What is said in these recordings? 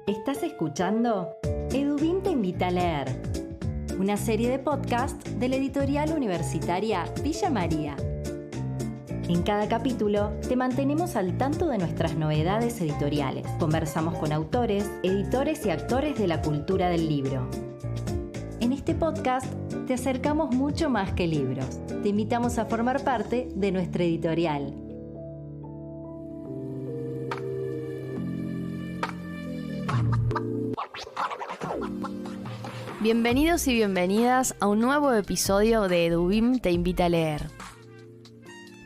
Estás escuchando Edubim te invita a leer, una serie de podcast de la editorial universitaria Villa María. En cada capítulo te mantenemos al tanto de nuestras novedades editoriales. Conversamos con autores, editores y actores de la cultura del libro. En este podcast te acercamos mucho más que libros. Te invitamos a formar parte de nuestra editorial. Bienvenidos y bienvenidas a un nuevo episodio de Edubim te invita a leer.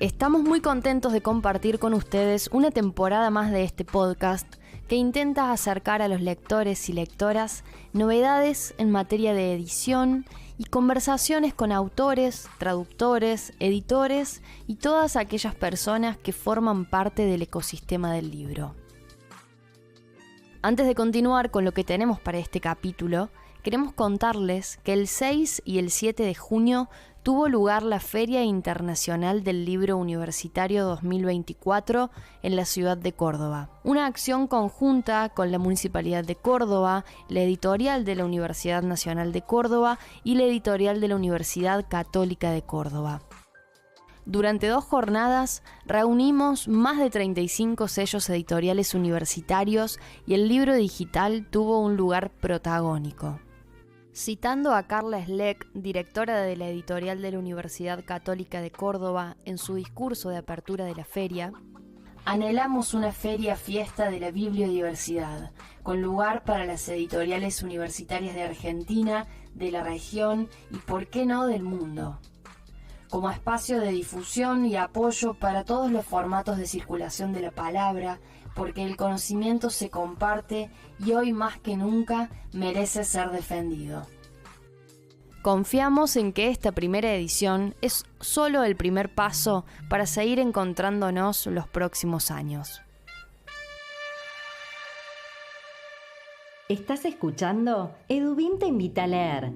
Estamos muy contentos de compartir con ustedes una temporada más de este podcast que intenta acercar a los lectores y lectoras novedades en materia de edición y conversaciones con autores, traductores, editores y todas aquellas personas que forman parte del ecosistema del libro. Antes de continuar con lo que tenemos para este capítulo, queremos contarles que el 6 y el 7 de junio tuvo lugar la Feria Internacional del Libro Universitario 2024 en la ciudad de Córdoba. Una acción conjunta con la Municipalidad de Córdoba, la editorial de la Universidad Nacional de Córdoba y la editorial de la Universidad Católica de Córdoba. Durante 2 jornadas reunimos más de 35 sellos editoriales universitarios y el libro digital tuvo un lugar protagónico. Citando a Carla Schleck, directora de la editorial de la Universidad Católica de Córdoba, en su discurso de apertura de la feria, anhelamos una feria fiesta de la bibliodiversidad, con lugar para las editoriales universitarias de Argentina, de la región y, por qué no, del mundo, como espacio de difusión y apoyo para todos los formatos de circulación de la palabra, porque el conocimiento se comparte y hoy más que nunca merece ser defendido. Confiamos en que esta primera edición es solo el primer paso para seguir encontrándonos los próximos años. Estás escuchando Edubim te invita a leer.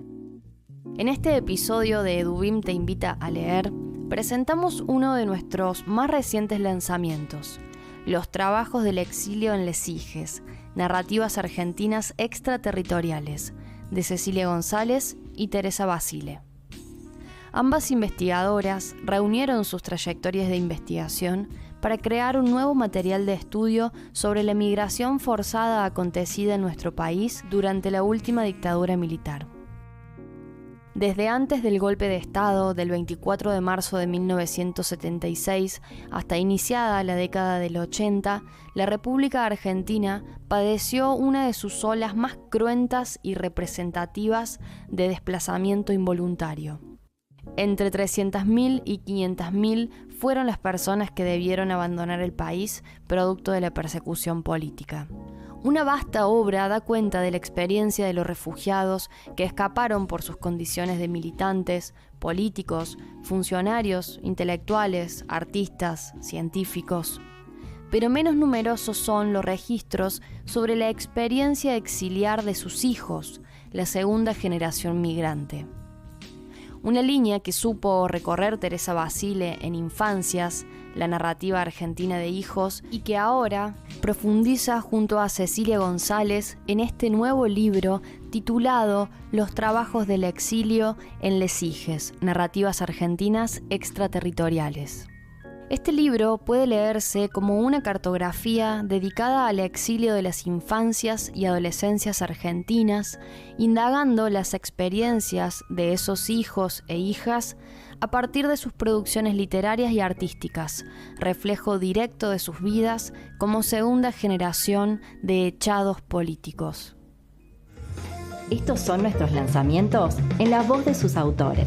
En este episodio de Edubim te invita a leer, presentamos uno de nuestros más recientes lanzamientos, Los trabajos del exilio en Les Iges, narrativas argentinas extraterritoriales, de Cecilia González y Teresa Basile. Ambas investigadoras reunieron sus trayectorias de investigación para crear un nuevo material de estudio sobre la migración forzada acontecida en nuestro país durante la última dictadura militar. Desde antes del golpe de Estado del 24 de marzo de 1976 hasta iniciada la década del 80, la República Argentina padeció una de sus olas más cruentas y representativas de desplazamiento involuntario. Entre 300.000 y 500.000 fueron las personas que debieron abandonar el país producto de la persecución política. Una vasta obra da cuenta de la experiencia de los refugiados que escaparon por sus condiciones de militantes, políticos, funcionarios, intelectuales, artistas, científicos. Pero menos numerosos son los registros sobre la experiencia exiliar de sus hijos, la segunda generación migrante. Una línea que supo recorrer Teresa Basile en Infancias, la narrativa argentina de hijos, y que ahora profundiza junto a Cecilia González en este nuevo libro titulado Los trabajos del exilio en Les Iges, narrativas argentinas extraterritoriales. Este libro puede leerse como una cartografía dedicada al exilio de las infancias y adolescencias argentinas, indagando las experiencias de esos hijos e hijas a partir de sus producciones literarias y artísticas, reflejo directo de sus vidas como segunda generación de echados políticos. Estos son nuestros lanzamientos en la voz de sus autores.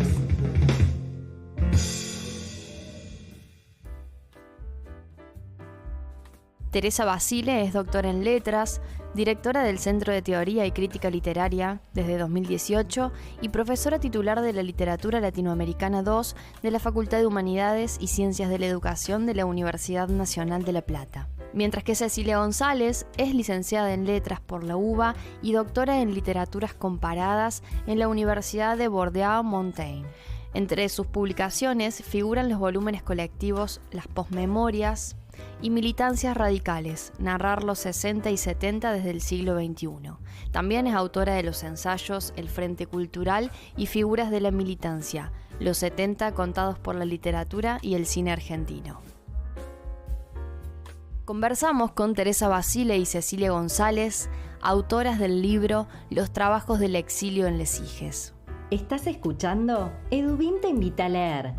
Teresa Basile es doctora en Letras, directora del Centro de Teoría y Crítica Literaria desde 2018 y profesora titular de la Literatura Latinoamericana II de la Facultad de Humanidades y Ciencias de la Educación de la Universidad Nacional de La Plata. Mientras que Cecilia González es licenciada en Letras por la UBA y doctora en Literaturas Comparadas en la Universidad de Bordeaux-Montaigne. Entre sus publicaciones figuran los volúmenes colectivos Las Posmemorias, y Militancias radicales, narrar los 60 y 70 desde el siglo XXI. También es autora de los ensayos El Frente Cultural y Figuras de la Militancia, los 70 contados por la literatura y el cine argentino. Conversamos con Teresa Basile y Cecilia González, autoras del libro Los trabajos del exilio en Les Iges. ¿Estás escuchando? Edubim te invita a leer.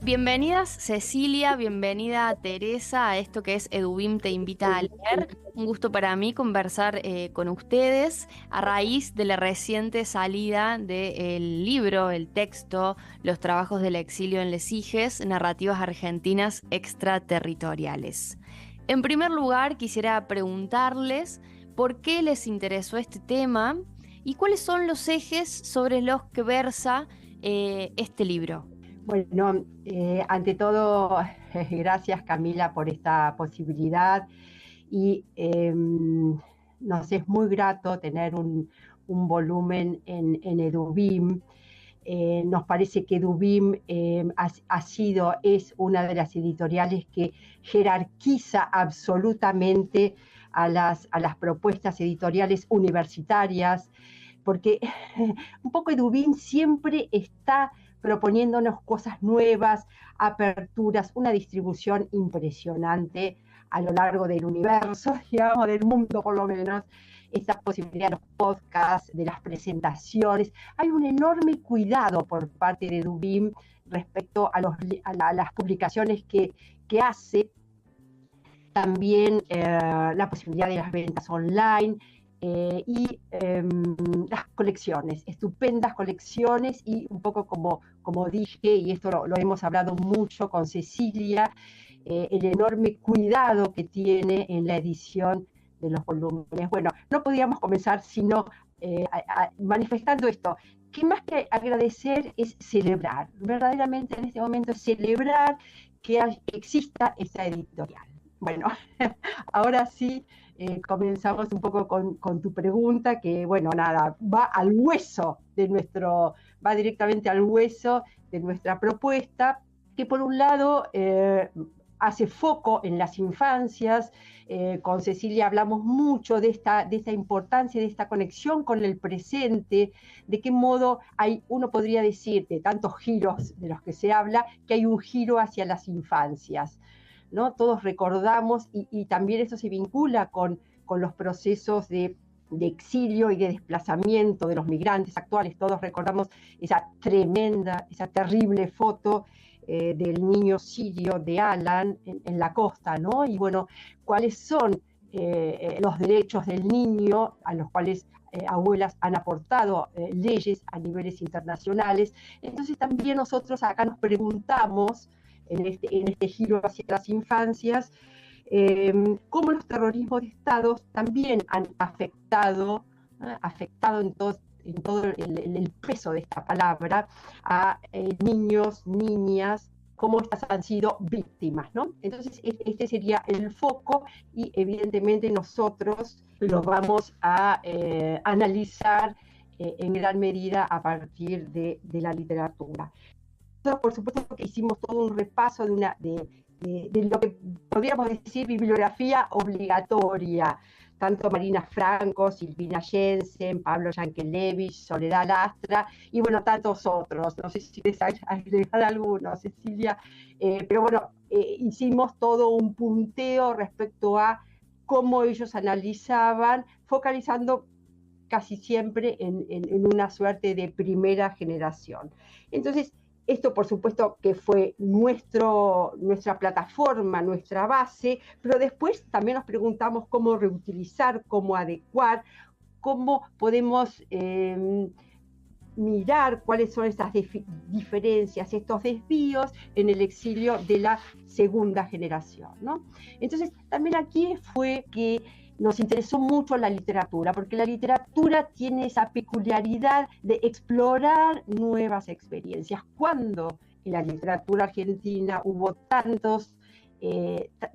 Bienvenidas Cecilia, bienvenida Teresa a esto que es Edubim te invita a leer. Un gusto para mí conversar con ustedes a raíz de la reciente salida del libro, el texto, Los trabajos del exilio en Les Iges, narrativas argentinas extraterritoriales. En primer lugar, quisiera preguntarles por qué les interesó este tema y cuáles son los ejes sobre los que versa este libro. Bueno, ante todo, gracias Camila por esta posibilidad y nos es muy grato tener un volumen en Edubim. Nos parece que Edubim es una de las editoriales que jerarquiza absolutamente a las propuestas editoriales universitarias, porque un poco Edubim siempre está proponiéndonos cosas nuevas, aperturas, una distribución impresionante a lo largo del universo, digamos, del mundo por lo menos, esta posibilidad de los podcasts, de las presentaciones. Hay un enorme cuidado por parte de Edubim respecto a las publicaciones que hace, también la posibilidad de las ventas online, y las colecciones, estupendas colecciones, y un poco como dije, y esto lo hemos hablado mucho con Cecilia, el enorme cuidado que tiene en la edición de los volúmenes. Bueno, no podíamos comenzar sino manifestando esto, que más que agradecer es celebrar, verdaderamente en este momento es celebrar que exista esta editorial. Bueno, ahora sí, comenzamos un poco con tu pregunta, que bueno, nada, va directamente al hueso de nuestra propuesta, que por un lado hace foco en las infancias. Con Cecilia hablamos mucho de esta importancia, de esta conexión con el presente, de qué modo uno podría decir, de tantos giros de los que se habla, que hay un giro hacia las infancias, ¿no? Todos recordamos, y también eso se vincula con los procesos de exilio y de desplazamiento de los migrantes actuales. Todos recordamos esa terrible foto del niño sirio de Alan en la costa, ¿no? Y bueno, ¿cuáles son los derechos del niño a los cuales abuelas han aportado leyes a niveles internacionales? Entonces también nosotros acá nos preguntamos, en este giro hacia las infancias, cómo los terrorismos de estados también han afectado en todo el peso de esta palabra a niños, niñas, cómo estas han sido víctimas, ¿no? Entonces este sería el foco, y evidentemente nosotros lo vamos a analizar en gran medida a partir de la literatura. Nosotros, por supuesto, que hicimos todo un repaso de lo que podríamos decir bibliografía obligatoria, tanto Marina Franco, Silvina Jensen, Pablo Yankelevich, Soledad Lastra, y bueno, tantos otros. No sé si quieres agregar alguno, Cecilia, pero bueno, hicimos todo un punteo respecto a cómo ellos analizaban, focalizando casi siempre en una suerte de primera generación. Entonces, esto, por supuesto, que fue nuestra plataforma, nuestra base, pero después también nos preguntamos cómo reutilizar, cómo adecuar, cómo podemos mirar cuáles son estas diferencias, estos desvíos en el exilio de la segunda generación, ¿no? Entonces, también aquí fue que nos interesó mucho la literatura, porque la literatura tiene esa peculiaridad de explorar nuevas experiencias. Cuando en la literatura argentina hubo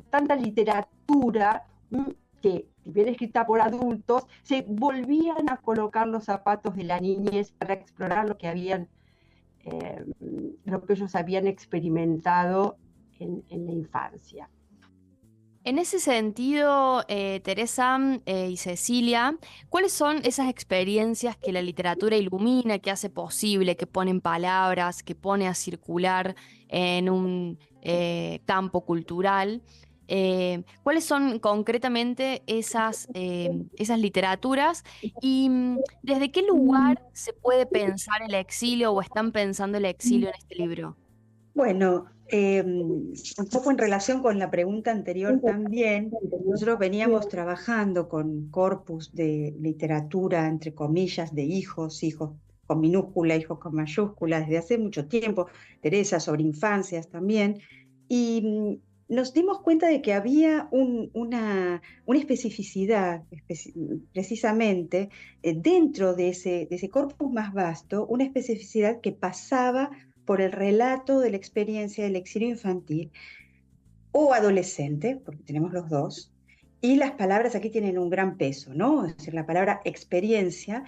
tanta literatura que, si bien escrita por adultos, se volvían a colocar los zapatos de la niñez para explorar lo que ellos habían experimentado en la infancia. En ese sentido, Teresa y Cecilia, ¿cuáles son esas experiencias que la literatura ilumina, que hace posible, que pone en palabras, que pone a circular en un campo cultural? ¿Cuáles son concretamente esas literaturas y desde qué lugar se puede pensar el exilio o están pensando el exilio en este libro? Bueno, un poco en relación con la pregunta anterior también, nosotros veníamos trabajando con corpus de literatura, entre comillas, de hijos, hijos con minúscula, hijos con mayúscula, desde hace mucho tiempo, Teresa, sobre infancias también, y nos dimos cuenta de que había una especificidad, precisamente, dentro de ese corpus más vasto, una especificidad que pasaba por el relato de la experiencia del exilio infantil o adolescente, porque tenemos los dos, y las palabras aquí tienen un gran peso, ¿no? Es decir, la palabra experiencia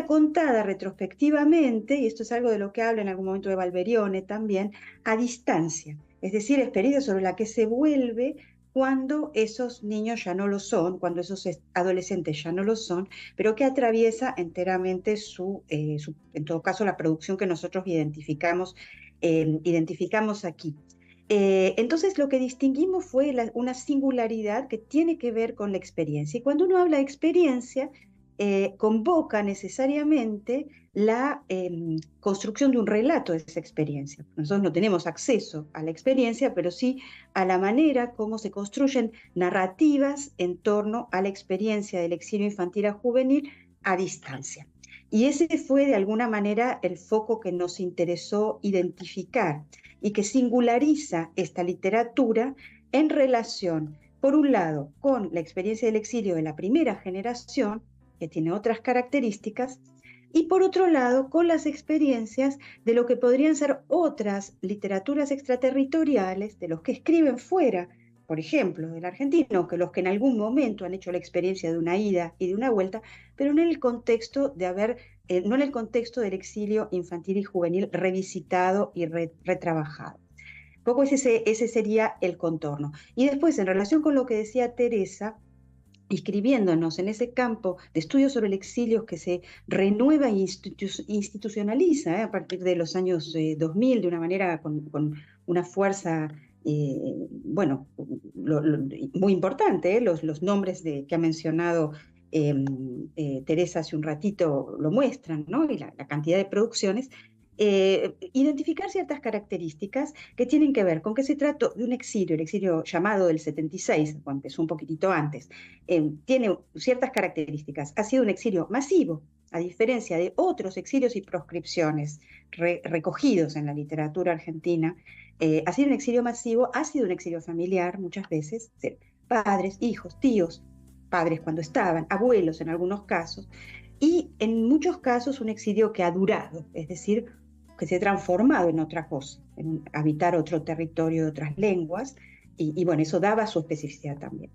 contada retrospectivamente, y esto es algo de lo que habla en algún momento de Valverione también, a distancia, es decir, experiencia sobre la que se vuelve cuando esos niños ya no lo son, cuando esos adolescentes ya no lo son, pero que atraviesa enteramente en todo caso, la producción que nosotros identificamos aquí. Entonces lo que distinguimos fue una singularidad que tiene que ver con la experiencia. Y cuando uno habla de experiencia, convoca necesariamente la construcción de un relato de esa experiencia. Nosotros no tenemos acceso a la experiencia, pero sí a la manera como se construyen narrativas en torno a la experiencia del exilio infantil a juvenil a distancia. Y ese fue de alguna manera el foco que nos interesó identificar y que singulariza esta literatura en relación, por un lado, con la experiencia del exilio de la primera generación, que tiene otras características, y por otro lado, con las experiencias de lo que podrían ser otras literaturas extraterritoriales, de los que escriben fuera, por ejemplo, del argentino, que los que en algún momento han hecho la experiencia de una ida y de una vuelta, pero no en el contexto no en el contexto del exilio infantil y juvenil revisitado y retrabajado. Un poco ese sería el contorno. Y después, en relación con lo que decía Teresa, inscribiéndonos en ese campo de estudios sobre el exilio que se renueva e institucionaliza a partir de los años 2000 de una manera con una fuerza bueno, muy importante, los nombres que ha mencionado Teresa hace un ratito lo muestran, ¿no? Y la cantidad de producciones, identificar ciertas características que tienen que ver con que se trató de un exilio, el exilio llamado del 76, o empezó un poquitito antes, tiene ciertas características. Ha sido un exilio masivo, a diferencia de otros exilios y proscripciones recogidos en la literatura argentina. Ha sido un exilio masivo, ha sido un exilio familiar muchas veces, padres, hijos, tíos, padres cuando estaban, abuelos en algunos casos, y en muchos casos un exilio que ha durado, es decir, que se ha transformado en otra cosa, en habitar otro territorio de otras lenguas, y bueno, eso daba su especificidad también.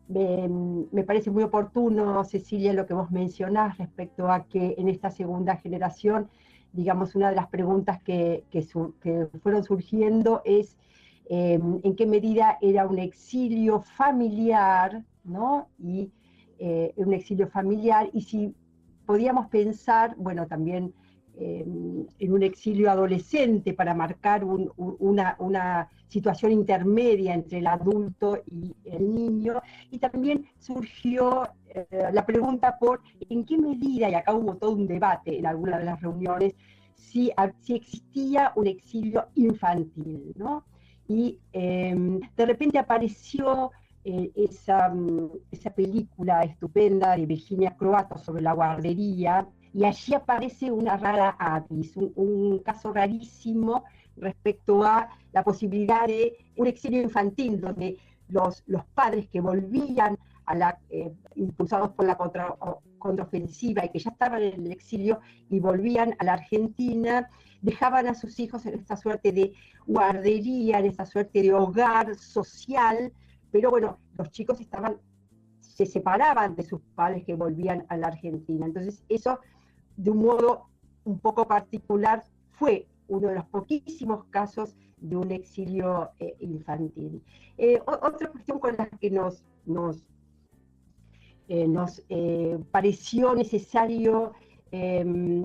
Me parece muy oportuno, Cecilia, lo que vos mencionás respecto a que en esta segunda generación, digamos, una de las preguntas que fueron surgiendo es en qué medida era un exilio familiar, ¿no? Y un exilio familiar, y si podíamos pensar, bueno, también en un exilio adolescente para marcar una situación intermedia entre el adulto y el niño, y también surgió la pregunta por en qué medida, y acá hubo todo un debate en alguna de las reuniones, si existía un exilio infantil, ¿no? Y de repente apareció esa película estupenda de Virginia Croato sobre la guardería, y allí aparece una rara avis, un caso rarísimo respecto a la posibilidad de un exilio infantil, donde los padres que volvían impulsados por la contraofensiva y que ya estaban en el exilio y volvían a la Argentina, dejaban a sus hijos en esta suerte de guardería, en esta suerte de hogar social, pero bueno, los chicos se separaban de sus padres que volvían a la Argentina. Entonces eso, de un modo un poco particular, fue uno de los poquísimos casos de un exilio infantil. Otra cuestión con la que nos pareció necesario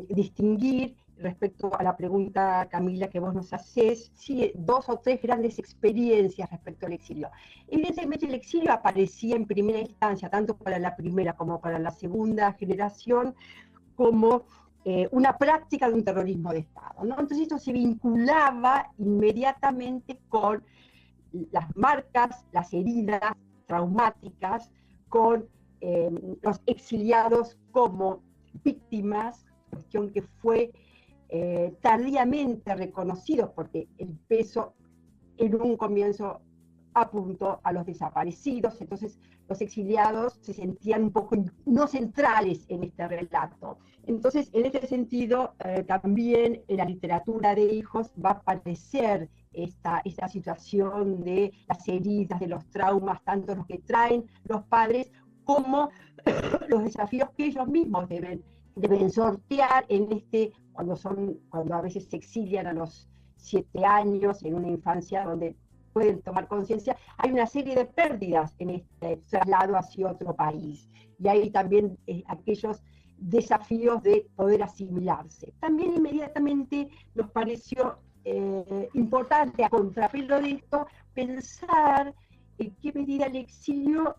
distinguir respecto a la pregunta, Camila, que vos nos hacés, sí, 2 o 3 grandes experiencias respecto al exilio. Evidentemente el exilio aparecía en primera instancia, tanto para la primera como para la segunda generación, como una práctica de un terrorismo de Estado, ¿no? Entonces esto se vinculaba inmediatamente con las marcas, las heridas traumáticas, con los exiliados como víctimas, cuestión que fue tardíamente reconocido, porque el peso en un comienzo apuntó a los desaparecidos, entonces los exiliados se sentían un poco no centrales en este relato. Entonces, en este sentido, también en la literatura de hijos va a aparecer esta situación de las heridas, de los traumas, tanto los que traen los padres como los desafíos que ellos mismos deben sortear cuando a veces se exilian a los 7 años, en una infancia donde pueden tomar conciencia. Hay una serie de pérdidas en este traslado hacia otro país, y hay también aquellos desafíos de poder asimilarse. También inmediatamente nos pareció importante, a contrapelo de esto, pensar en qué medida el exilio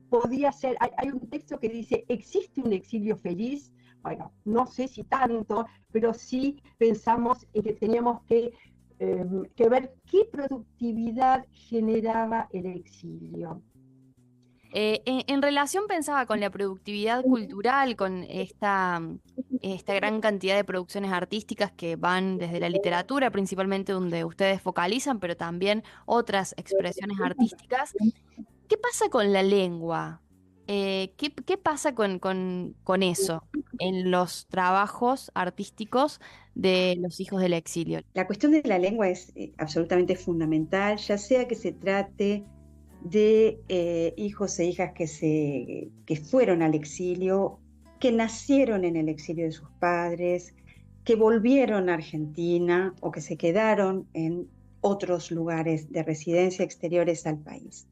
podía ser. Hay un texto que dice: ¿existe un exilio feliz? Bueno, no sé si tanto, pero sí pensamos en que teníamos que ver qué productividad generaba el exilio. En relación, pensaba, con la productividad cultural, con esta gran cantidad de producciones artísticas que van desde la literatura, principalmente donde ustedes focalizan, pero también otras expresiones artísticas. ¿Qué pasa con la lengua? ¿Qué pasa con eso en los trabajos artísticos de los hijos del exilio? La cuestión de la lengua es absolutamente fundamental, ya sea que se trate de hijos e hijas que fueron al exilio, que nacieron en el exilio de sus padres, que volvieron a Argentina o que se quedaron en otros lugares de residencia exteriores al país.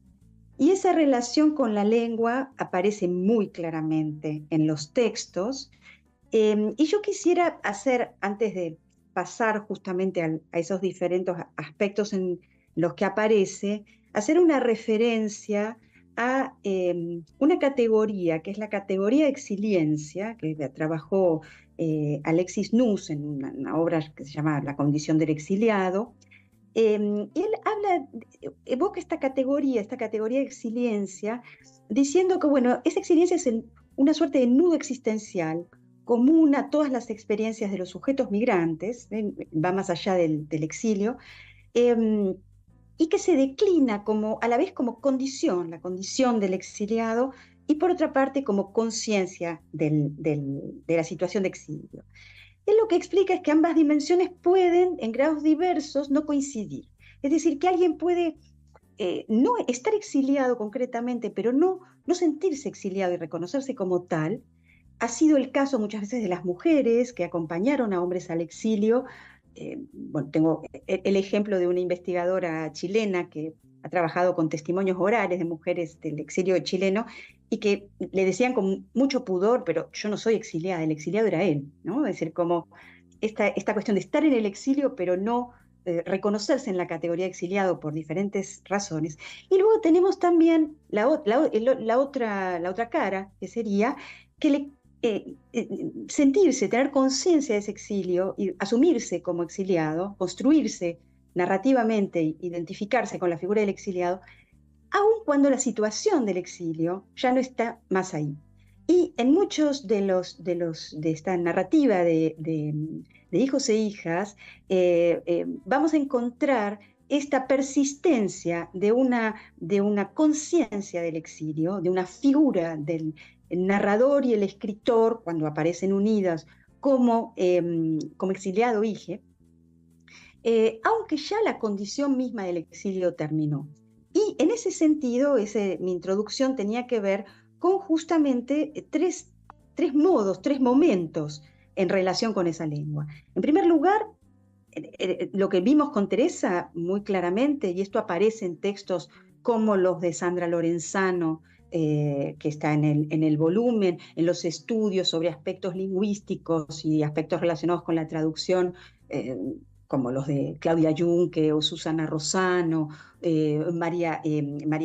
Y esa relación con la lengua aparece muy claramente en los textos. Y yo quisiera hacer, antes de pasar justamente a esos diferentes aspectos en los que aparece, hacer una referencia a una categoría, que es la categoría de exiliencia, que trabajó Alexis Nuss en una obra que se llama La condición del exiliado. Él evoca esta categoría de exiliencia, diciendo que, bueno, esa exiliencia es una suerte de nudo existencial común a todas las experiencias de los sujetos migrantes, va más allá del exilio, y que se declina a la vez como condición, la condición del exiliado, y por otra parte como conciencia de la situación de exilio. Él lo que explica es que ambas dimensiones pueden, en grados diversos, no coincidir. Es decir, que alguien puede no estar exiliado concretamente, pero no sentirse exiliado y reconocerse como tal. Ha sido el caso muchas veces de las mujeres que acompañaron a hombres al exilio. Bueno, tengo el ejemplo de una investigadora chilena que ha trabajado con testimonios orales de mujeres del exilio chileno y que le decían con mucho pudor: pero yo no soy exiliada, el exiliado era él, ¿no? Es decir, como esta cuestión de estar en el exilio, pero no reconocerse en la categoría de exiliado por diferentes razones. Y luego tenemos también la otra cara, que sería que sentirse, tener conciencia de ese exilio y asumirse como exiliado, construirse narrativamente, identificarse con la figura del exiliado, aun cuando la situación del exilio ya no está más ahí. Y en muchos de esta narrativa de hijos e hijas, vamos a encontrar esta persistencia de una conciencia del exilio, de una figura del narrador y el escritor, cuando aparecen unidas como exiliado hije, aunque ya la condición misma del exilio terminó. Y en ese sentido, mi introducción tenía que ver con justamente tres modos, 3 momentos en relación con esa lengua. En primer lugar, lo que vimos con Teresa muy claramente, y esto aparece en textos como los de Sandra Lorenzano, que está en el volumen, en los estudios sobre aspectos lingüísticos y aspectos relacionados con la traducción, como los de Claudia Yunque o Susana Rosano, María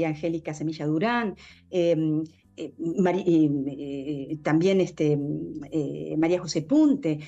Angélica Semilla Durán, también María José Punte,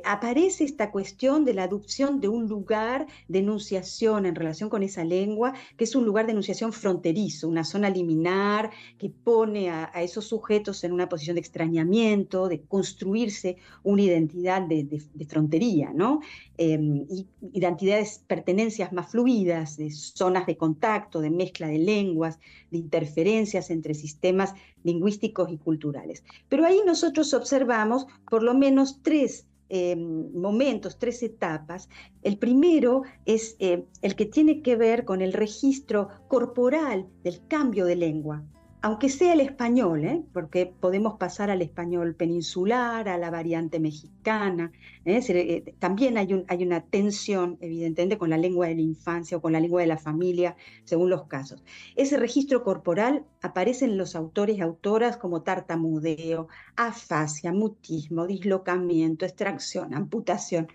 aparece esta cuestión de la adopción de un lugar de enunciación en relación con esa lengua, que es un lugar de enunciación fronterizo, una zona liminar que pone a esos sujetos en una posición de extrañamiento, de construirse una identidad de frontería, ¿no? Y identidades, pertenencias más fluidas, de zonas de contacto, de mezcla de lenguas, de interferencias entre sistemas lingüísticos y culturales. Pero ahí nosotros observamos por lo menos tres momentos, tres etapas. El primero es el que tiene que ver con el registro corporal del cambio de lengua, aunque sea el español, porque podemos pasar al español peninsular, a la variante mexicana. También hay una tensión, evidentemente, con la lengua de la infancia o con la lengua de la familia, según los casos. Ese registro corporal aparece en los autores y autoras como tartamudeo, afasia, mutismo, dislocamiento, extracción, amputación.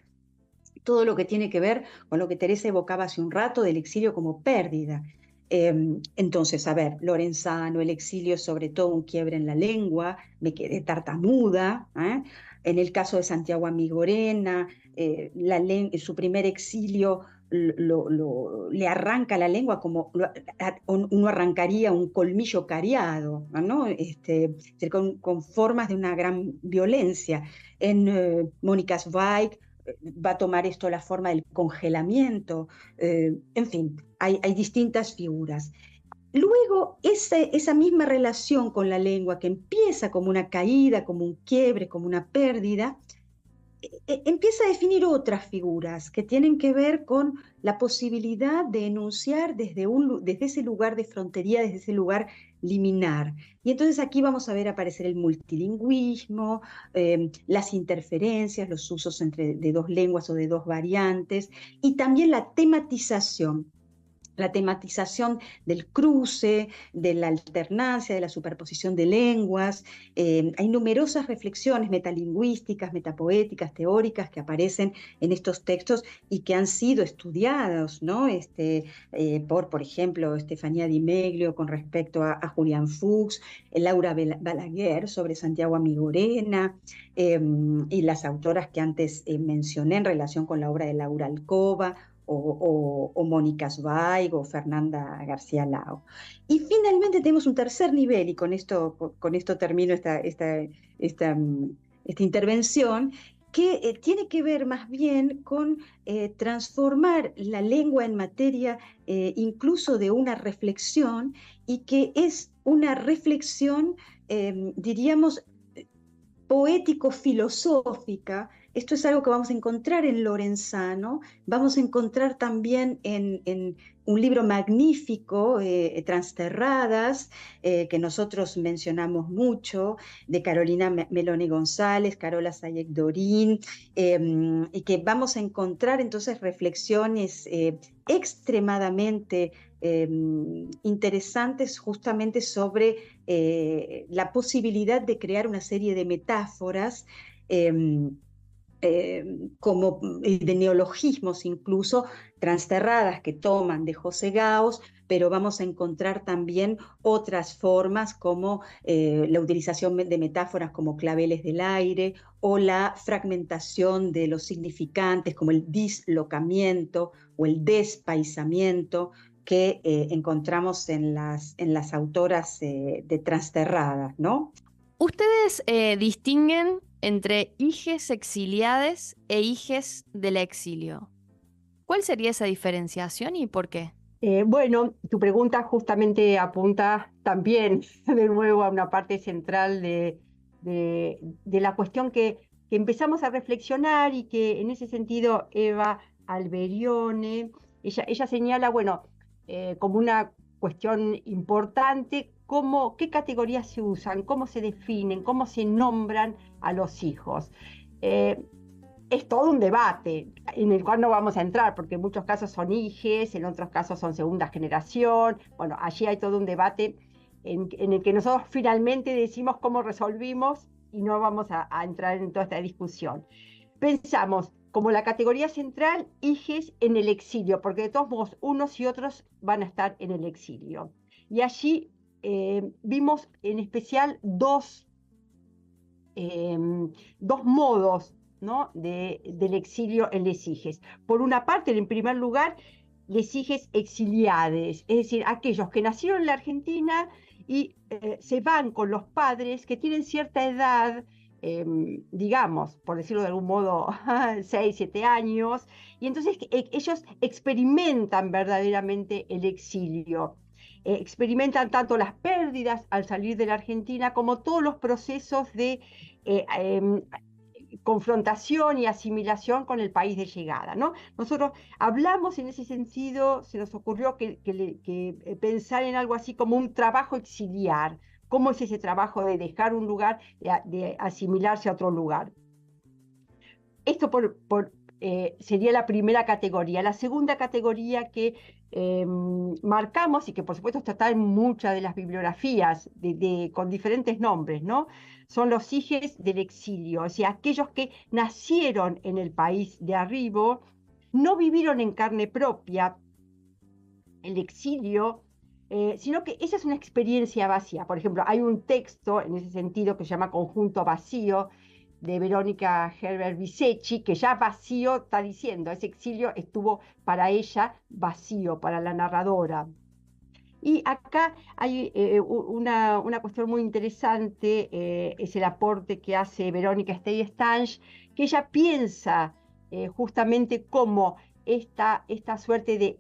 Todo lo que tiene que ver con lo que Teresa evocaba hace un rato del exilio como pérdida. Entonces, a ver, Lorenzano, el exilio es sobre todo un quiebre en la lengua, me quedé tartamuda. En el caso de Santiago Amigorena, su primer exilio le arranca la lengua como uno arrancaría un colmillo cariado, ¿no? Con formas de una gran violencia. En Mónica Zweig va a tomar esto la forma del congelamiento, en fin, hay distintas figuras. Luego, esa misma relación con la lengua que empieza como una caída, como un quiebre, como una pérdida, empieza a definir otras figuras que tienen que ver con la posibilidad de enunciar desde ese lugar de frontería, desde ese lugar liminar. Y entonces aquí vamos a ver aparecer el multilingüismo, las interferencias, los usos de dos lenguas o de dos variantes, y también la tematización del cruce, de la alternancia, de la superposición de lenguas. Hay numerosas reflexiones metalingüísticas, metapoéticas, teóricas que aparecen en estos textos y que han sido estudiados, ¿no? Por ejemplo, Estefanía Di Meglio con respecto a Julián Fuchs, Laura Balaguer sobre Santiago Amigorena, y las autoras que antes mencioné en relación con la obra de Laura Alcoba, o Mónica Zweig o Fernanda García Lao. Y finalmente tenemos un tercer nivel, y con esto termino esta intervención, que tiene que ver más bien con transformar la lengua en materia incluso de una reflexión, y que es una reflexión, diríamos, poético-filosófica. Esto es algo que vamos a encontrar en Lorenzano, vamos a encontrar también en un libro magnífico, Transterradas, que nosotros mencionamos mucho, de Carolina Meloni González, Carola Sayek Dorín, y que vamos a encontrar entonces reflexiones extremadamente interesantes justamente sobre la posibilidad de crear una serie de metáforas, como de neologismos incluso, Transterradas, que toman de José Gauss, pero vamos a encontrar también otras formas como la utilización de metáforas como claveles del aire, o la fragmentación de los significantes como el dislocamiento o el despaisamiento, que encontramos en las autoras de Transterradas, ¿no? Ustedes distinguen entre hijes exiliades e hijes del exilio. ¿Cuál sería esa diferenciación y por qué? Bueno, tu pregunta justamente apunta también de nuevo a una parte central de la cuestión que empezamos a reflexionar, y que en ese sentido Eva Alberione, ella señala, bueno, como una cuestión importante, qué categorías se usan, cómo se definen, cómo se nombran a los hijos. es todo un debate en el cual no vamos a entrar, porque en muchos casos son hijes, en otros casos son segunda generación. Bueno, allí hay todo un debate en el que nosotros finalmente decimos cómo resolvimos y no vamos a entrar en toda esta discusión. Pensamos como la categoría central, hijes en el exilio, porque de todos modos unos y otros van a estar en el exilio. Y allí vimos en especial dos modos, ¿no?, del exilio en les hijes. Por una parte, en primer lugar, les hijes exiliades, es decir, aquellos que nacieron en la Argentina y se van con los padres que tienen cierta edad, digamos, por decirlo de algún modo, 6, 7 años, y entonces ellos experimentan verdaderamente el exilio. Experimentan tanto las pérdidas al salir de la Argentina como todos los procesos de confrontación y asimilación con el país de llegada, ¿no? Nosotros hablamos en ese sentido, se nos ocurrió que pensar en algo así como un trabajo exiliar. ¿Cómo es ese trabajo de dejar un lugar, de asimilarse a otro lugar? Esto sería la primera categoría. La segunda categoría que marcamos y que por supuesto está en muchas de las bibliografías con diferentes nombres, ¿no?, son los hijes del exilio, o sea, aquellos que nacieron en el país de arribo, no vivieron en carne propia el exilio, sino que esa es una experiencia vacía. Por ejemplo, hay un texto en ese sentido que se llama Conjunto Vacío, de Verónica Herbert Visechi, que ya vacío está diciendo, ese exilio estuvo para ella vacío, para la narradora. Y acá hay una cuestión muy interesante, es el aporte que hace Verónica Stey-Stange, que ella piensa justamente cómo esta suerte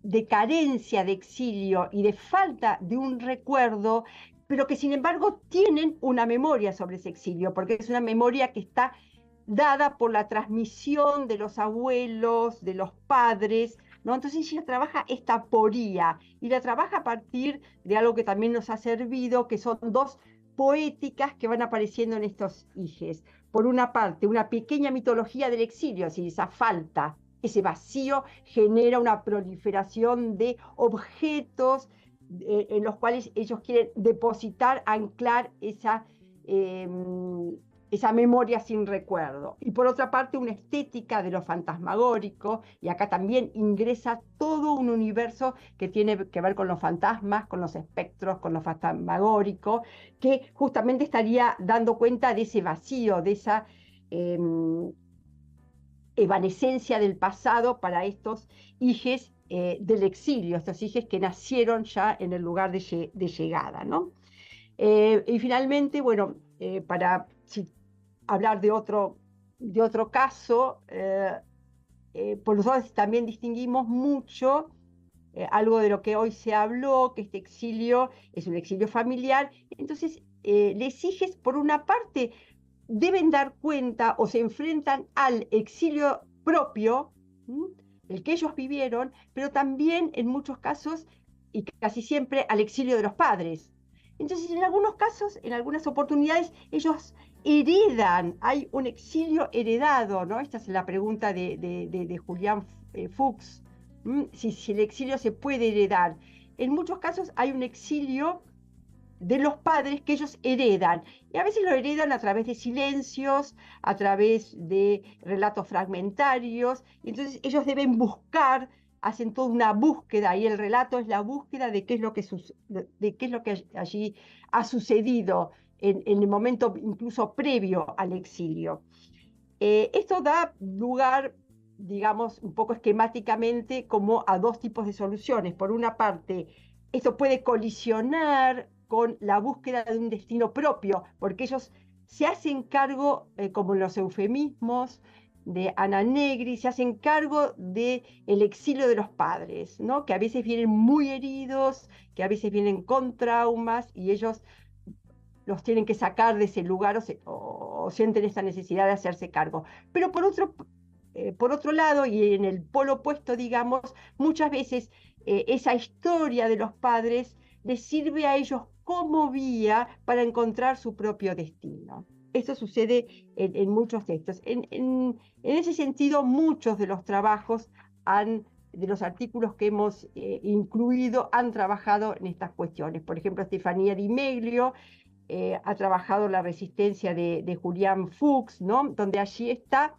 de carencia de exilio y de falta de un recuerdo, pero que sin embargo tienen una memoria sobre ese exilio, porque es una memoria que está dada por la transmisión de los abuelos, de los padres, ¿no? Entonces ella trabaja esta aporía, y la trabaja a partir de algo que también nos ha servido, que son dos poéticas que van apareciendo en estos hijes. Por una parte, una pequeña mitología del exilio, así esa falta, ese vacío genera una proliferación de objetos en los cuales ellos quieren depositar, anclar esa memoria sin recuerdo. Y por otra parte, una estética de lo fantasmagórico, y acá también ingresa todo un universo que tiene que ver con los fantasmas, con los espectros, con lo fantasmagórico, que justamente estaría dando cuenta de ese vacío, de esa evanescencia del pasado para estos hijes del exilio, estos hijes que nacieron ya en el lugar de llegada, ¿no? Y finalmente, bueno, para hablar de otro caso, por nosotros también distinguimos mucho algo de lo que hoy se habló, que este exilio es un exilio familiar. Entonces, les hijes, por una parte, deben dar cuenta o se enfrentan al exilio propio, el que ellos vivieron, pero también en muchos casos, y casi siempre, al exilio de los padres. Entonces, en algunos casos, en algunas oportunidades, ellos heredan, hay un exilio heredado, ¿no? Esta es la pregunta de Julián Fuchs, si el exilio se puede heredar. En muchos casos hay un exilio de los padres que ellos heredan, y a veces lo heredan a través de silencios, a través de relatos fragmentarios, y entonces ellos deben buscar, hacen toda una búsqueda, y el relato es la búsqueda de qué es lo que allí ha sucedido en el momento incluso previo al exilio. Esto da lugar, digamos, un poco esquemáticamente, como a dos tipos de soluciones. Por una parte, esto puede colisionar con la búsqueda de un destino propio, porque ellos se hacen cargo, como en los eufemismos de Ana Negri, se hacen cargo del exilio de los padres, ¿no?, que a veces vienen muy heridos, que a veces vienen con traumas, y ellos los tienen que sacar de ese lugar o sienten esa necesidad de hacerse cargo. Pero por otro lado, y en el polo opuesto, digamos, muchas veces esa historia de los padres les sirve a ellos como vía para encontrar su propio destino. Esto sucede en muchos textos. En ese sentido, muchos de los trabajos de los artículos que hemos incluido han trabajado en estas cuestiones. Por ejemplo, Estefanía Di Meglio ha trabajado la resistencia de Julián Fuchs, ¿no? Donde allí está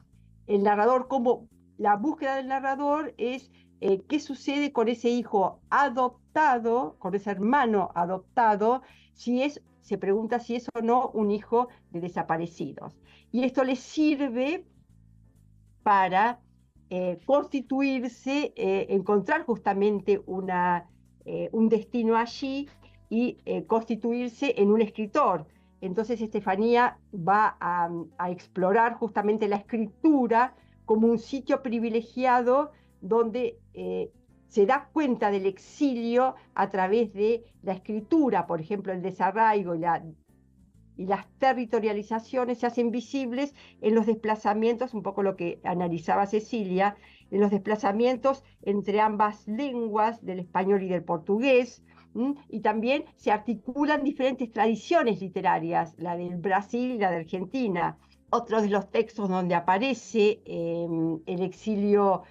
el narrador, como la búsqueda del narrador es qué sucede con ese hijo adoptado, con ese hermano adoptado, se pregunta si es o no un hijo de desaparecidos. Y esto le sirve para constituirse, encontrar justamente un destino allí y constituirse en un escritor. Entonces Estefanía va a explorar justamente la escritura como un sitio privilegiado donde se da cuenta del exilio a través de la escritura. Por ejemplo, el desarraigo y las territorializaciones se hacen visibles en los desplazamientos, un poco lo que analizaba Cecilia, en los desplazamientos entre ambas lenguas, del español y del portugués, y también se articulan diferentes tradiciones literarias, la del Brasil y la de Argentina. Otro de los textos donde aparece el exilio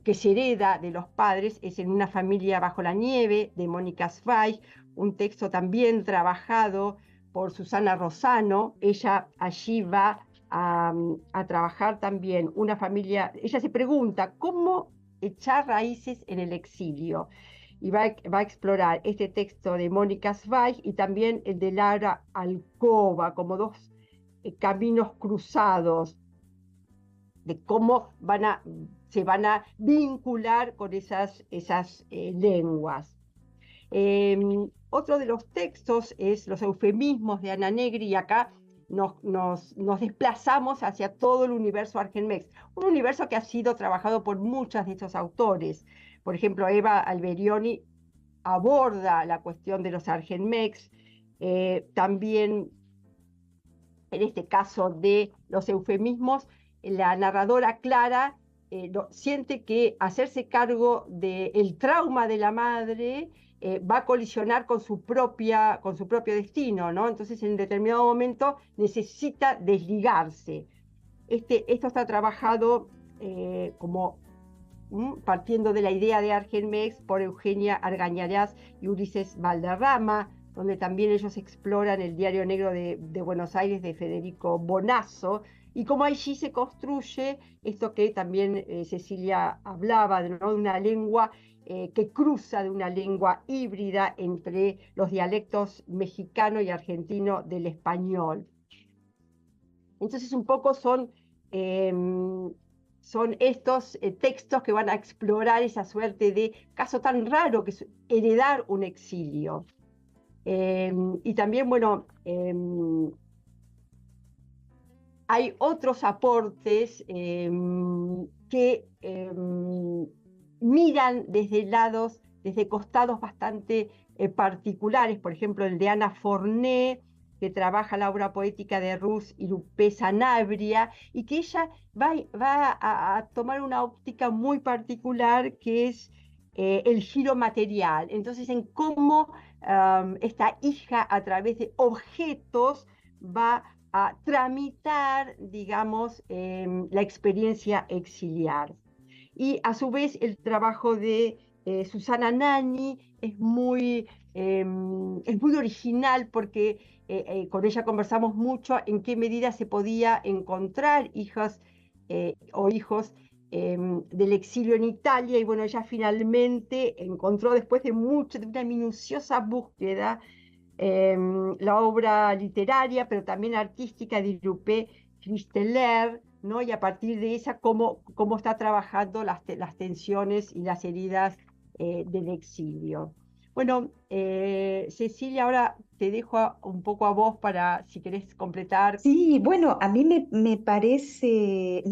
que se hereda de los padres es En una familia bajo la nieve, de Mónica Zweig, un texto también trabajado por Susana Rosano. Ella allí va a trabajar también una familia. Ella se pregunta cómo echar raíces en el exilio, y va a explorar este texto de Mónica Zweig y también el de Lara Alcoba, como dos caminos cruzados, de cómo se van a vincular con esas lenguas. Otro de los textos es Los eufemismos de Ana Negri, y acá nos desplazamos hacia todo el universo Argenmex, un universo que ha sido trabajado por muchos de estos autores. Por ejemplo, Eva Alberioni aborda la cuestión de los Argenmex, también en este caso de los eufemismos, la narradora Clara siente que hacerse cargo del trauma de la madre va a colisionar con su propio destino, ¿no? Entonces, en determinado momento necesita desligarse. Esto está trabajado como partiendo de la idea de Argenmex por Eugenia Argañarás y Ulises Valderrama, donde también ellos exploran el Diario Negro de Buenos Aires de Federico Bonasso, y cómo allí se construye esto que también Cecilia hablaba, ¿no? De una lengua que cruza, de una lengua híbrida entre los dialectos mexicano y argentino del español. Entonces, un poco son estos textos que van a explorar esa suerte de caso tan raro que es heredar un exilio. Y también, bueno, hay otros aportes que miran desde costados bastante particulares. Por ejemplo, el de Ana Forné, que trabaja la obra poética de Ruth y Lupe Sanabria, y que ella va a tomar una óptica muy particular, que es el giro material. Entonces, en cómo esta hija, a través de objetos, va a tramitar, digamos, la experiencia exiliar. Y a su vez el trabajo de Susana Nani es muy original, porque con ella conversamos mucho en qué medida se podía encontrar hijas o hijos del exilio en Italia, y bueno, ella finalmente encontró, después de una minuciosa búsqueda, la obra literaria, pero también artística, de Lupe Christeler, ¿no? Y a partir de esa, cómo está trabajando las tensiones y las heridas del exilio. Bueno, Cecilia, ahora te dejo un poco a vos para, si querés completar. Sí, bueno, a mí me parece,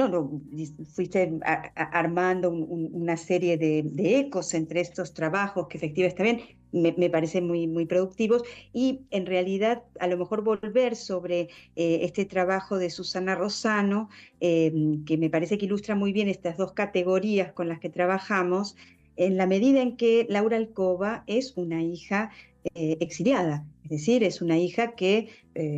fuiste armando una serie de ecos entre estos trabajos que efectivamente también me parecen muy productivos, y en realidad a lo mejor volver sobre este trabajo de Susana Rosano, que me parece que ilustra muy bien estas dos categorías con las que trabajamos, en la medida en que Laura Alcoba es una hija exiliada. Es decir, es una hija que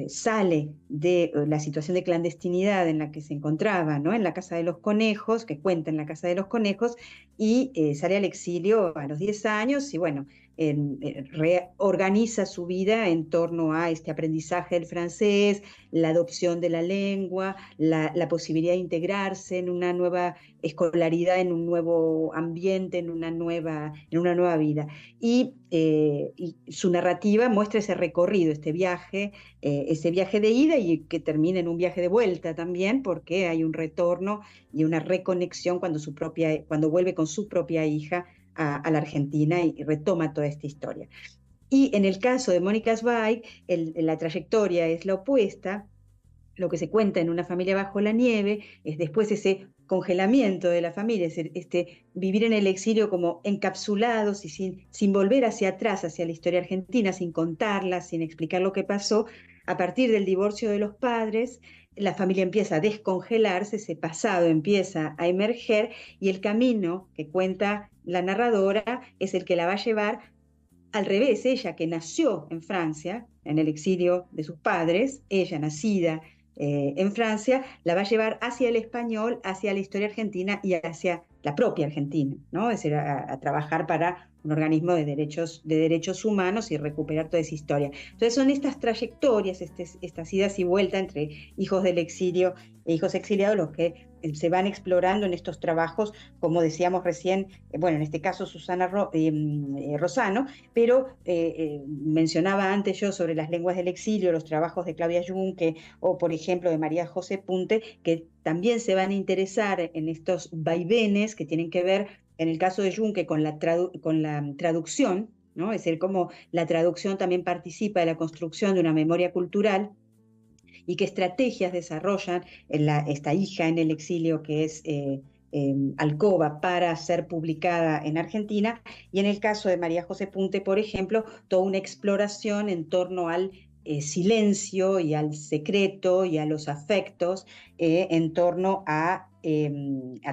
sale de la situación de clandestinidad en la que se encontraba, ¿no? En la Casa de los Conejos, que cuenta en la Casa de los Conejos, y sale al exilio a los 10 años y bueno, reorganiza su vida en torno a este aprendizaje del francés, la adopción de la lengua, la posibilidad de integrarse en una nueva escolaridad, en un nuevo ambiente, en una nueva vida. Y su narrativa muestra ese recorrido, ese viaje de ida y que termina en un viaje de vuelta también, porque hay un retorno y una reconexión cuando vuelve con su propia hija a la Argentina y retoma toda esta historia. Y en el caso de Mónica Zweig, la trayectoria es la opuesta. Lo que se cuenta en Una familia bajo la nieve es después ese congelamiento de la familia, vivir en el exilio como encapsulados y sin volver hacia atrás, hacia la historia argentina, sin contarla, sin explicar lo que pasó. A partir del divorcio de los padres, la familia empieza a descongelarse, ese pasado empieza a emerger y el camino que cuenta la narradora es el que la va a llevar al revés. Ella, que nació en Francia, en el exilio de sus padres, ella nacida en Francia, la va a llevar hacia el español, hacia la historia argentina y hacia la propia Argentina, ¿no? Es decir, a trabajar para un organismo de derechos humanos y recuperar toda esa historia. Entonces son estas trayectorias, estas idas y vueltas entre hijos del exilio e hijos exiliados los que se van explorando en estos trabajos, como decíamos recién, bueno, en este caso Susana Rosano, pero mencionaba antes yo sobre las lenguas del exilio, los trabajos de Claudia Junque o, por ejemplo, de María José Punte, que también se van a interesar en estos vaivenes que tienen que ver, en el caso de Junque, con la traducción, ¿no? Es decir, cómo la traducción también participa de la construcción de una memoria cultural y qué estrategias desarrollan esta hija en el exilio que es Alcoba para ser publicada en Argentina, y en el caso de María José Punte, por ejemplo, toda una exploración en torno al silencio y al secreto y a los afectos en torno a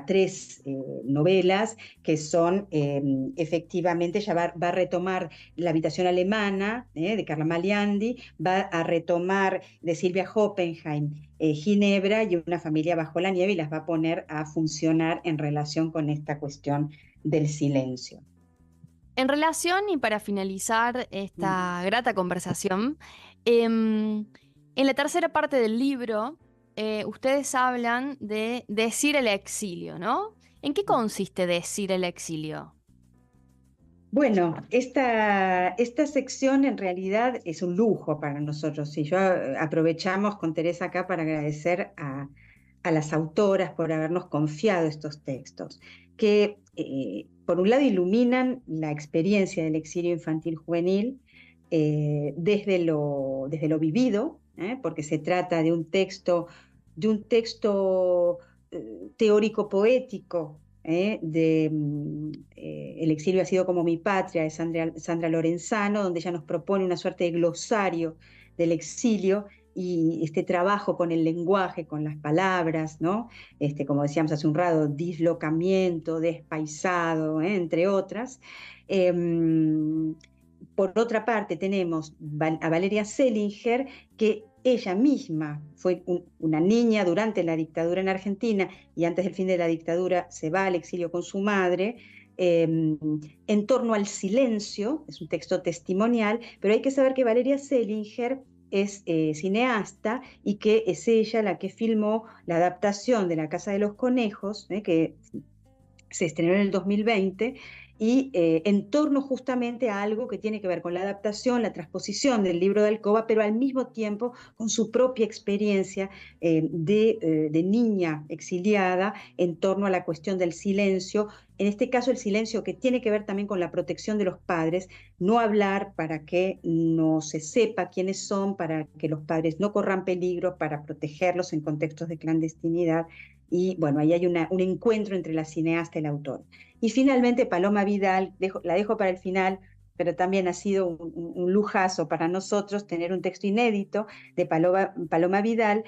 3 novelas que son efectivamente, ya va a retomar La habitación alemana de Carla Maliandi, va a retomar de Silvia Hoppenheim Ginebra y Una familia bajo la nieve, y las va a poner a funcionar en relación con esta cuestión del silencio. En relación y para finalizar esta grata conversación, en la tercera parte del libro, ustedes hablan de decir el exilio, ¿no? ¿En qué consiste decir el exilio? Bueno, esta sección en realidad es un lujo para nosotros, y yo aprovechamos con Teresa acá para agradecer a las autoras por habernos confiado estos textos, que por un lado iluminan la experiencia del exilio infantil juvenil desde lo vivido, porque se trata de un texto teórico poético. El exilio ha sido como mi patria, de Sandra Lorenzano, donde ella nos propone una suerte de glosario del exilio y este trabajo con el lenguaje, con las palabras, ¿no? Como decíamos hace un rato, dislocamiento, despaisado, entre otras. Por otra parte tenemos a Valeria Selinger, que ella misma fue una niña durante la dictadura en Argentina y antes del fin de la dictadura se va al exilio con su madre, en torno al silencio. Es un texto testimonial, pero hay que saber que Valeria Selinger es cineasta y que es ella la que filmó la adaptación de La Casa de los Conejos, que se estrenó en el 2020, y en torno justamente a algo que tiene que ver con la adaptación, la transposición del libro de Alcoba, pero al mismo tiempo con su propia experiencia de niña exiliada en torno a la cuestión del silencio, en este caso el silencio que tiene que ver también con la protección de los padres, no hablar para que no se sepa quiénes son, para que los padres no corran peligro, para protegerlos en contextos de clandestinidad. Y bueno, ahí hay un encuentro entre la cineasta y el autor. Y finalmente Paloma Vidal, la dejo para el final, pero también ha sido un lujazo para nosotros tener un texto inédito de Paloma Vidal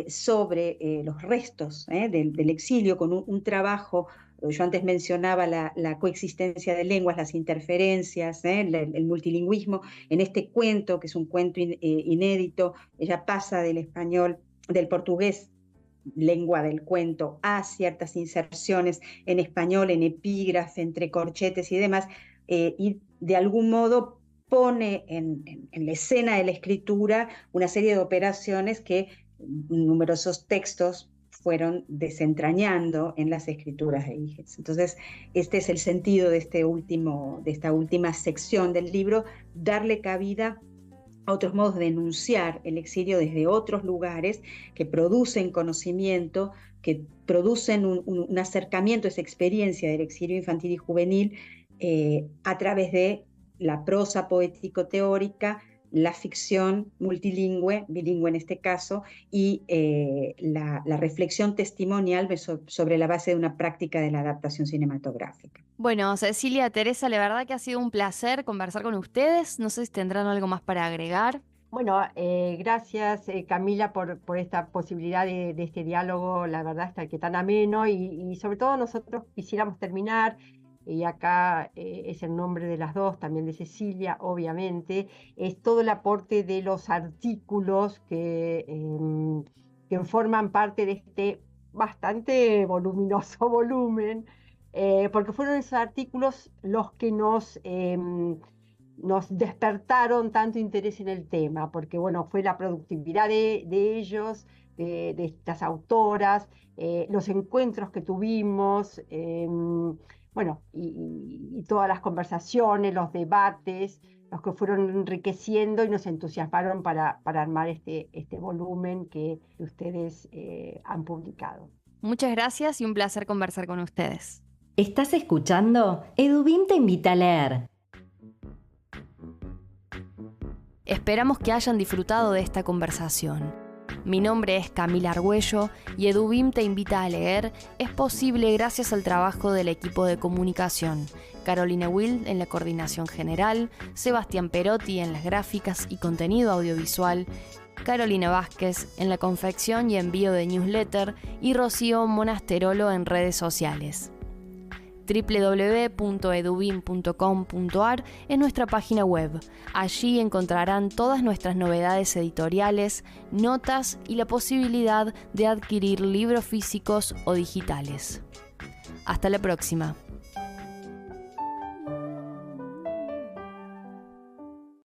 sobre los restos del exilio, con un trabajo yo antes mencionaba la coexistencia de lenguas, las interferencias, el multilingüismo. En este cuento, que es un cuento inédito, ella pasa del portugués, lengua del cuento, a ciertas inserciones en español, en epígrafe, entre corchetes y demás, y de algún modo pone en la escena de la escritura una serie de operaciones que numerosos textos fueron desentrañando en las escrituras de Higes. Entonces, este es el sentido de esta última sección del libro, darle cabida a otros modos de enunciar el exilio desde otros lugares que producen conocimiento, que producen un acercamiento a esa experiencia del exilio infantil y juvenil a través de la prosa poético-teórica, la ficción multilingüe, bilingüe en este caso, y la reflexión testimonial sobre la base de una práctica de la adaptación cinematográfica. Bueno, Cecilia, Teresa, la verdad que ha sido un placer conversar con ustedes. No sé si tendrán algo más para agregar. Bueno, gracias Camila por esta posibilidad de este diálogo, la verdad está que tan ameno y sobre todo nosotros quisiéramos terminar, y acá es el nombre de las dos, también de Cecilia, obviamente, es todo el aporte de los artículos que forman parte de este bastante voluminoso volumen, porque fueron esos artículos los que nos despertaron tanto interés en el tema, porque bueno, fue la productividad de ellos, de estas autoras, los encuentros que tuvimos, bueno, y todas las conversaciones, los debates, los que fueron enriqueciendo y nos entusiasmaron para armar este volumen que ustedes han publicado. Muchas gracias y un placer conversar con ustedes. ¿Estás escuchando? Edubim te invita a leer. Esperamos que hayan disfrutado de esta conversación. Mi nombre es Camila Argüello y Edubim te invita a leer es posible gracias al trabajo del equipo de comunicación, Carolina Wild en la coordinación general, Sebastián Perotti en las gráficas y contenido audiovisual, Carolina Vázquez en la confección y envío de newsletter y Rocío Monasterolo en redes sociales. www.edubim.com.ar es nuestra página web. Allí encontrarán todas nuestras novedades editoriales, notas y la posibilidad de adquirir libros físicos o digitales. Hasta la próxima.